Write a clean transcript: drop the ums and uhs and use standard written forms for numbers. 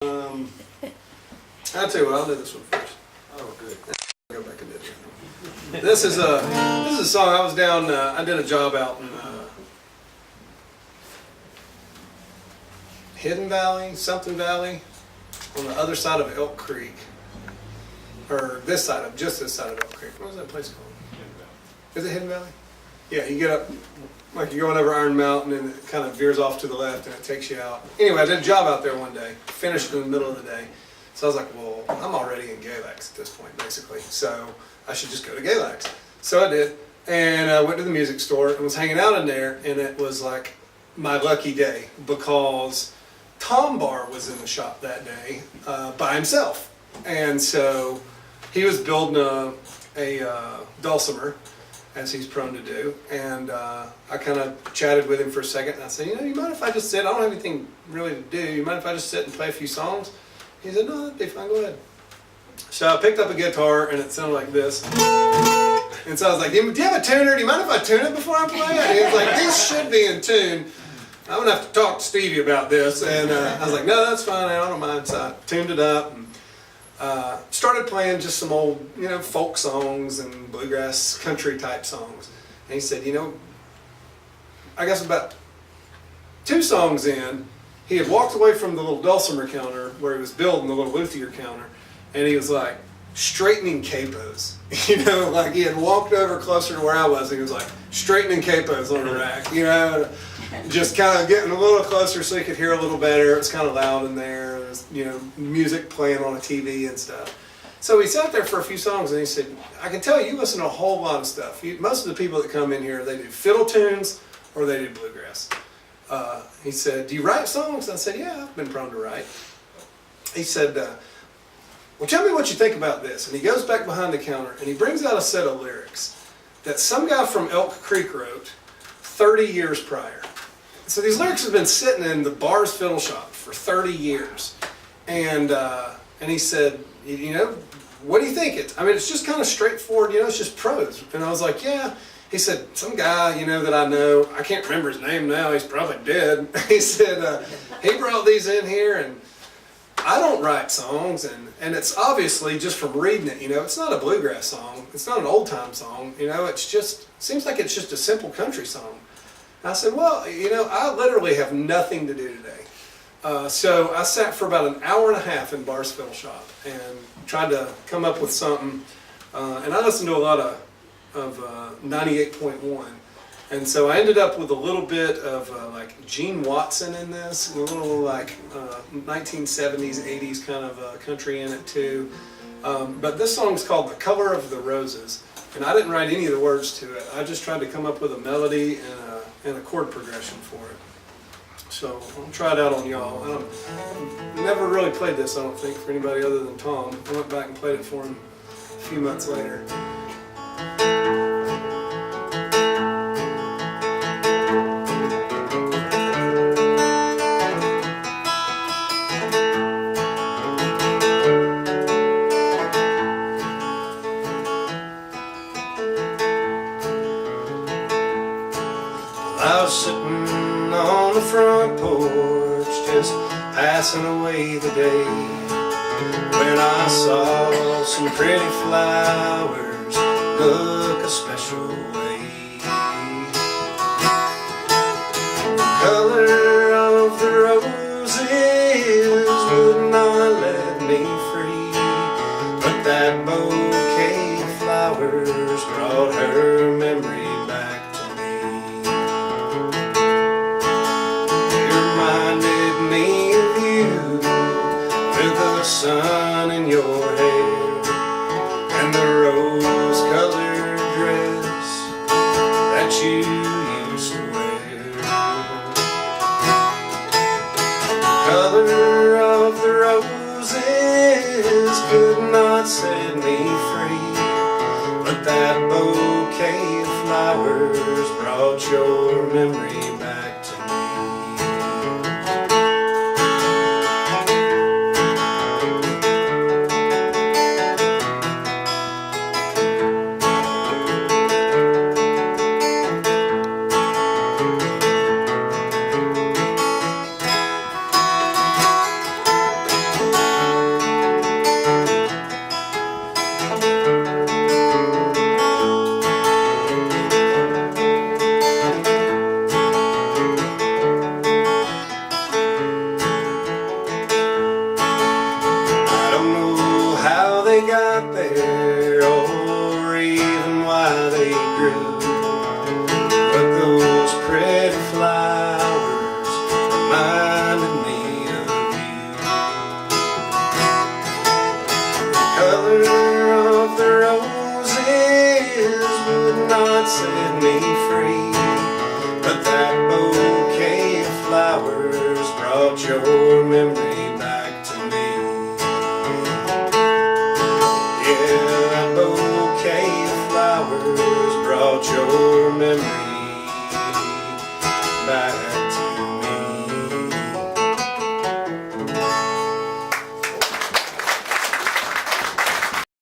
I'll tell you what, I'll do this one first. Oh, good. Go back and do it. This is a song. I was down. I did a job out in Hidden Valley, something Valley, on the other side of Elk Creek, or this side of this side of Elk Creek. What was that place called? Is it Hidden Valley? Yeah, you get up, like you're going over Iron Mountain, and it kind of veers off to the left, and it takes you out. Anyway, I did a job out there one day. Finished in the middle of the day. So I was like, well, I'm already in Galax at this point, basically. So I should just go to Galax. So I did, and I went to the music store and was hanging out in there, and it was like my lucky day because Tom Barr was in the shop that day by himself. And so he was building a dulcimer, as he's prone to do. And I kind of chatted with him for a second, and I said, you mind if I just sit? I don't have anything really to do. You mind if I just sit and play a few songs? He said, no, that'd be fine, go ahead. So I picked up a guitar, and it sounded like this. And so I was like, do you have a tuner? Do you mind if I tune it before I play it? And he was like, this should be in tune. I'm going to have to talk to Stevie about this. And I was like, no, that's fine, I don't mind. So I tuned it up and started playing just some old, folk songs and bluegrass country type songs. And he said, I guess about 2 songs in, he had walked away from the little dulcimer counter where he was building the little luthier counter, and he was like straightening capos. Like he had walked over closer to where I was, and he was like straightening capos on the rack, just kind of getting a little closer so he could hear a little better. It was kind of loud in there. There was, music playing on a TV and stuff. So he sat there for a few songs, and he said, I can tell you listen to a whole lot of stuff. Most of the people that come in here, they do fiddle tunes or they do bluegrass. He said, do you write songs? I said, yeah, I've been prone to write. He said, well, tell me what you think about this. And he goes back behind the counter, and he brings out a set of lyrics that some guy from Elk Creek wrote 30 years prior. So these lyrics have been sitting in the Barr's Fiddle Shop for 30 years. And he said, what do you think? It's just kind of straightforward, it's just prose. And I was like, yeah. He said, some guy, that I know, I can't remember his name now, he's probably dead. He said, he brought these in here, and I don't write songs, and it's obviously just from reading it, it's not a bluegrass song, it's not an old time song, seems like it's just a simple country song. And I said, well, I literally have nothing to do today. So I sat for about an hour and a half in Barr's Fiddle Shop and tried to come up with something, and I listened to a lot of 98.1, and so I ended up with a little bit of like Gene Watson in this, a little like 1970s, 80s kind of country in it too. But this song's called "The Color of the Roses," and I didn't write any of the words to it. I just tried to come up with a melody and a chord progression for it. So I'll try it out on y'all. I've never really played this, I don't think, for anybody other than Tom. I went back and played it for him a few months later. I was sitting on the front porch, just passing away the day, when I saw some pretty flowers look a special way. The color of the roses would not let me free, but that bouquet of flowers brought her memory back to me. Me of you, with the sun in your hair and the rose-colored dress that you used to wear. The color of the roses could not set me free, but that bouquet of flowers brought your memory back to me. they got there or even why they grew, but those pretty flowers reminded me of you. The color of the roses would not set me free, but that bouquet of flowers brought your memory back to me. Yeah, that bouquet of flowers brought your memory